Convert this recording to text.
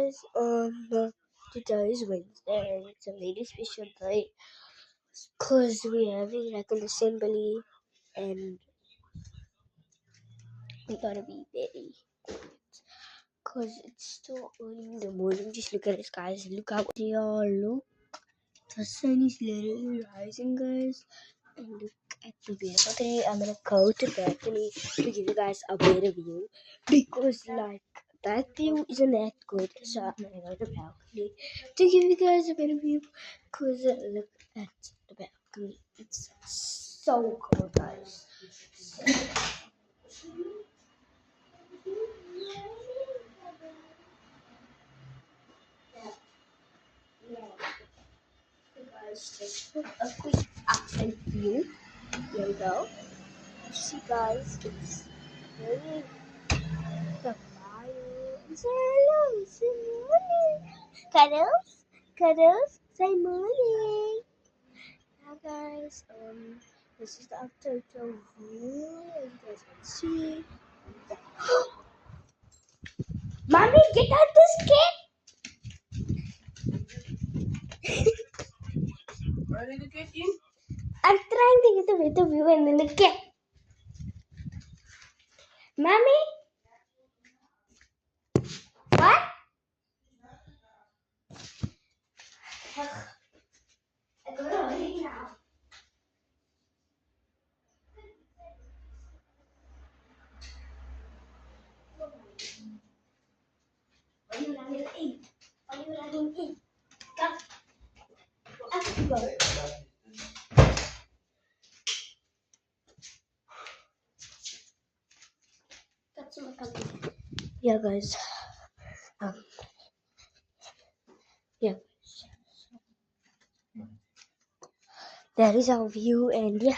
guys, today is Wednesday and it's a very special day because we're having like an assembly and we gotta be very because it's still early in the morning. Just look at this, guys. Look how they all look. The sun is literally rising, guys. And look at the beautiful tree. I'm gonna go to the balcony to give you guys a better view because like that view isn't that good. So I'm gonna go to the balcony to give you guys a better view because look at the balcony. It's so cool, guys. Guys, just put a quick outside view. Here we go. See, guys, it's very the fire. Say hello, say morning. Cuddles, say morning. Now, guys, this is the after view. As you guys can see. Mommy, get out this cake. Where did the cat in? I'm trying to get a better view and then the cat. Mommy? What? I got it already now. Why are you running in? Why are you running in? Come. Up you go. That's my company. Yeah, guys. Um, yeah. That is our view, and yeah.